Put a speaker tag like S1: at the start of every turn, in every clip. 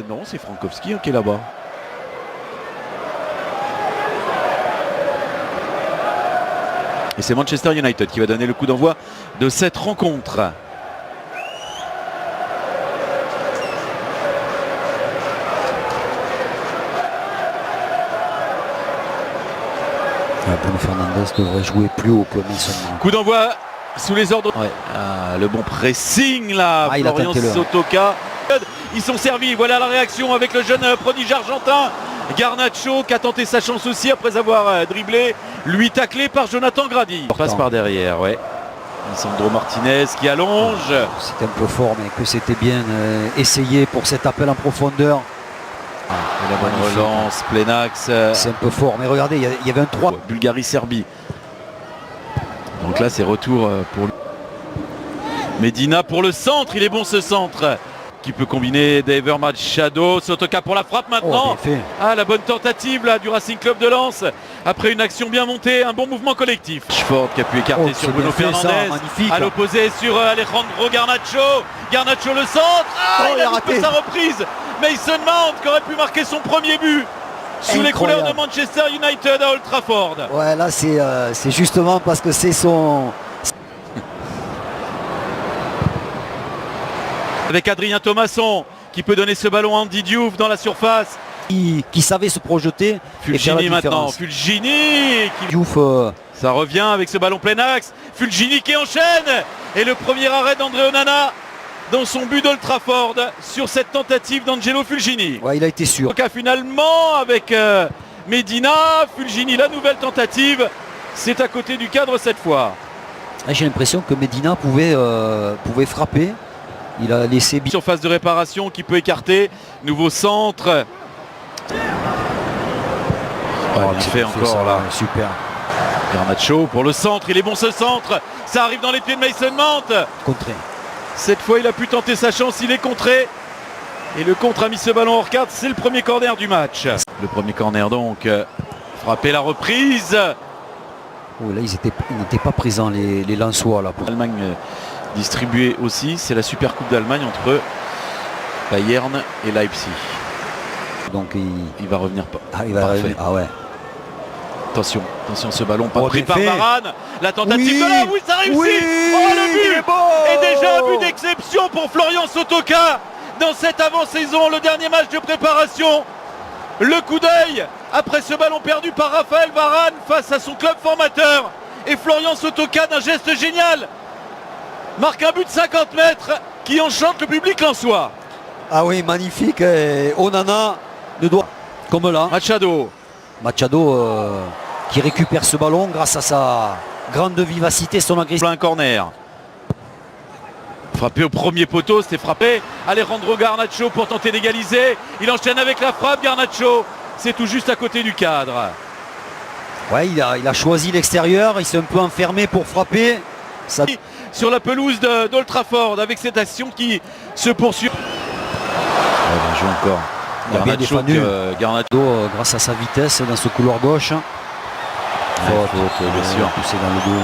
S1: Non, c'est Frankowski qui est là-bas. Et c'est Manchester United qui va donner le coup d'envoi de cette rencontre.
S2: Bruno Fernandes devrait jouer plus haut que Mason Mount.
S1: Coup d'envoi sous les ordres. Ouais. Le bon pressing là. Florian Sotoka. Ils sont servis. Voilà la réaction avec le jeune prodige argentin. Garnacho qui a tenté sa chance aussi après avoir dribblé. Lui taclé par Jonathan Grady. Passe par derrière, ouais. Lisandro Martinez qui allonge.
S2: C'était un peu fort, mais que c'était bien essayé pour cet appel en profondeur.
S1: Et la bonne relance, plein axe.
S2: C'est un peu fort, mais regardez, il y avait un 3.
S1: Bulgarie-Serbie. Donc là, c'est retour pour lui. Medina pour le centre, il est bon ce centre. Qui peut combiner Daver Machado. Sotoka pour la frappe maintenant. La bonne tentative là, du Racing Club de Lens. Après une action bien montée, un bon mouvement collectif. Rashford qui a pu écarter sur Bruno Fernandes. À l'opposé sur Alejandro Garnacho. Garnacho le centre. Il a loupé sa reprise. Mason Mount qui aurait pu marquer son premier but sous les couleurs de Manchester United à Old Trafford.
S2: Ouais, là c'est justement parce que c'est son...
S1: Avec Adrien Thomasson qui peut donner ce ballon à Andy Diouf dans la surface.
S2: Qui savait se projeter.
S1: Fulgini maintenant. Fulgini qui...
S2: Diouf,
S1: ça revient avec ce ballon plein axe. Fulgini qui enchaîne. Et le premier arrêt d'André Onana dans son but d'Old Trafford sur cette tentative d'Angelo Fulgini.
S2: Ouais, il a été sûr.
S1: Donc finalement avec Medina, Fulgini, la nouvelle tentative. C'est à côté du cadre cette fois.
S2: J'ai l'impression que Medina pouvait frapper. Il a laissé...
S1: Surface de réparation qui peut écarter. Nouveau centre. Il fait encore ça, là.
S2: Super.
S1: Garnacho pour le centre. Il est bon ce centre. Ça arrive dans les pieds de Mason Mount.
S2: Contré.
S1: Cette fois, il a pu tenter sa chance. Il est contré. Et le contre a mis ce ballon hors carte. C'est le premier corner du match. Le premier corner donc. Frapper la reprise.
S2: Oh, là, ils n'étaient pas présents les Lensois là. Pour...
S1: L'Allemagne distribuée aussi. C'est la Super Coupe d'Allemagne entre Bayern et Leipzig.
S2: Donc
S1: il va revenir pas.
S2: Il va revenir. Ah ouais.
S1: Attention ce ballon pas pris par Varane. La tentative de là, oui ça réussit. Le but est déjà un but d'exception pour Florian Sotoka dans cette avant-saison, le dernier match de préparation. Le coup d'œil après ce ballon perdu par Raphaël Varane face à son club formateur. Et Florian Sotoka d'un geste génial marque un but de 50 mètres qui enchante le public lensois.
S2: Ah oui, magnifique. Onana ne doit... Comme là. Machado qui récupère ce ballon grâce à sa grande vivacité, son agressivité.
S1: Un corner. Frappé au premier poteau, c'était frappé. Alejandro Garnacho pour tenter d'égaliser. Il enchaîne avec la frappe, Garnacho. C'est tout juste à côté du cadre.
S2: Ouais, il a choisi l'extérieur, il s'est un peu enfermé pour frapper. Ça...
S1: Sur la pelouse d'Old Trafford avec cette action qui se poursuit. Bien joué encore.
S2: Garnacho grâce à sa vitesse dans ce couloir gauche.
S1: Bien sûr.
S2: Poussé dans le dos.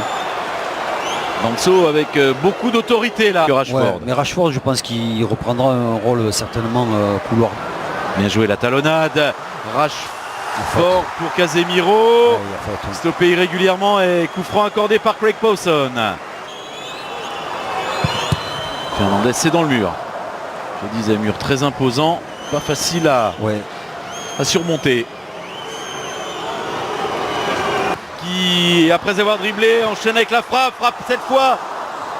S1: Danso avec beaucoup d'autorité là.
S2: Rashford. Ouais, mais Rashford, je pense qu'il reprendra un rôle certainement couloir.
S1: Bien joué la talonnade. Rashford pour Casemiro. Stoppé irrégulièrement et coup franc accordé par Craig Pawson. Fernandez, c'est dans le mur. Je disais, mur très imposant. Pas facile à surmonter. Qui, après avoir dribblé, enchaîne avec la frappe cette fois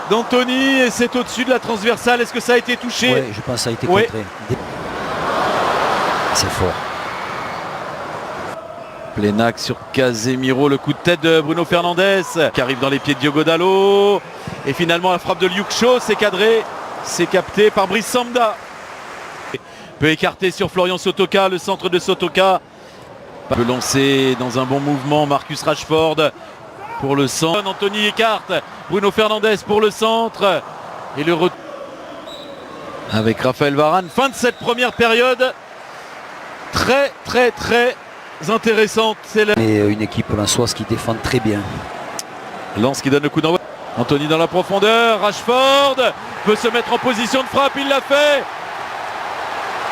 S1: d'Anthony et c'est au-dessus de la transversale. Est-ce que ça a été touché?
S2: Oui, je pense que ça a été contré. C'est fort.
S1: Plein axe sur Casemiro, le coup de tête de Bruno Fernandes qui arrive dans les pieds de Diogo Dalot. Et finalement la frappe de Luke Shaw, c'est cadré, c'est capté par Brice Samba. Peut écarter sur Florian Sotoka, le centre de Sotoka. Peut lancer dans un bon mouvement Marcus Rashford pour le centre. Anthony écarte, Bruno Fernandes pour le centre. Et le retour avec Raphaël Varane. Fin de cette première période. Très intéressante.
S2: Et une équipe lensoise qui défend très bien.
S1: Lens qui donne le coup d'envoi. Anthony dans la profondeur. Rashford peut se mettre en position de frappe. Il l'a fait.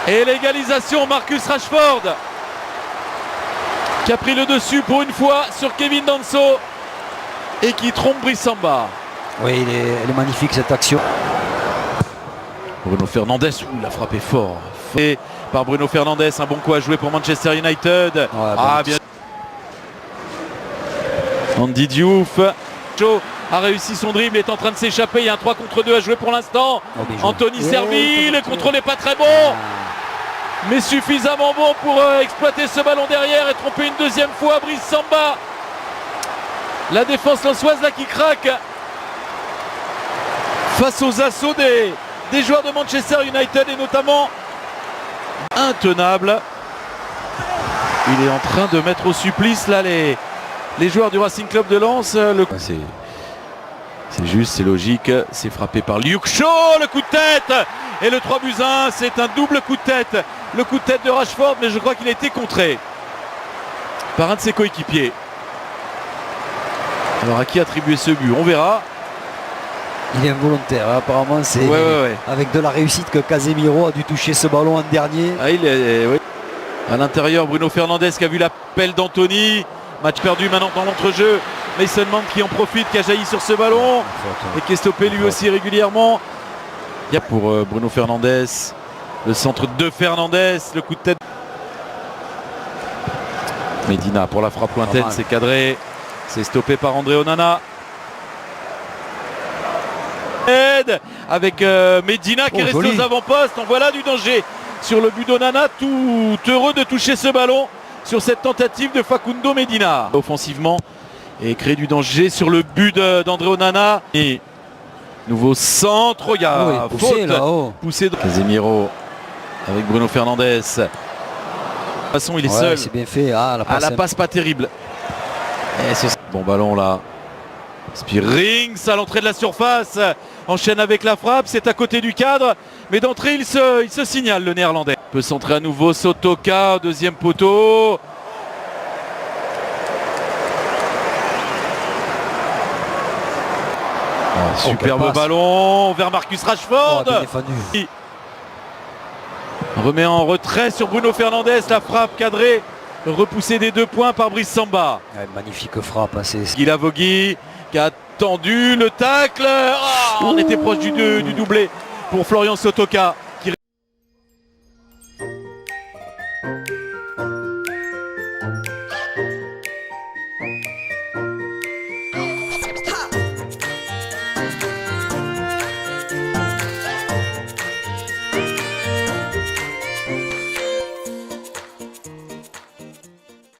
S1: Et l'égalisation, Marcus Rashford qui a pris le dessus pour une fois sur Kevin Danso et qui trompe Brice Samba.
S2: Oui, elle est magnifique cette action.
S1: Bruno Fernandes, la frappe est fort. Et par Bruno Fernandes, un bon coup à jouer pour Manchester United. Ouais, bien. Andy Diouf a réussi son dribble, est en train de s'échapper. Il y a un 3 contre 2 à jouer pour l'instant. Anthony Serville, le contrôle n'est pas très bon, mais suffisamment bon pour exploiter ce ballon derrière et tromper une deuxième fois Brice Samba. La défense lensoise là qui craque face aux assauts des joueurs de Manchester United et notamment intenable. Il est en train de mettre au supplice là les joueurs du Racing Club de Lens. C'est juste, c'est logique, c'est frappé par Luke Shaw, le coup de tête et le 3-1, c'est un double coup de tête. Le coup de tête de Rashford, mais je crois qu'il a été contré par un de ses coéquipiers. Alors à qui attribuer ce but? On verra.
S2: Il est involontaire, hein, apparemment c'est avec de la réussite que Casemiro a dû toucher ce ballon en dernier.
S1: À l'intérieur, Bruno Fernandes qui a vu l'appel d'Anthony. Match perdu maintenant dans l'entrejeu. Mason Mount qui en profite, qui a jailli sur ce ballon et qui est stoppé lui aussi régulièrement. Il y a pour Bruno Fernandes, le centre de Fernandes, le coup de tête. Medina pour la frappe lointaine, c'est cadré. C'est stoppé par André Onana. Avec Medina qui est resté aux avant-postes. En voilà du danger sur le but d'Onana, tout heureux de toucher ce ballon sur cette tentative de Facundo Medina offensivement et créer du danger sur le but d'André Onana. Et nouveau centre, il y a faute poussé de Casemiro avec Bruno Fernandes. De toute façon il est seul.
S2: C'est bien fait.
S1: La passe pas terrible. Bon ballon là. Spearings à l'entrée de la surface, enchaîne avec la frappe, c'est à côté du cadre, mais d'entrée il se signale le néerlandais. Peut centrer à nouveau Sotoka, deuxième poteau. Superbe ballon vers Marcus Rashford. Remet en retrait sur Bruno Fernandes, la frappe cadrée, repoussée des 2 points par Brice Samba.
S2: Magnifique frappe.
S1: Guy Lavogui qui a tendu le tacle. On était proche du doublé pour Florian Sotoka.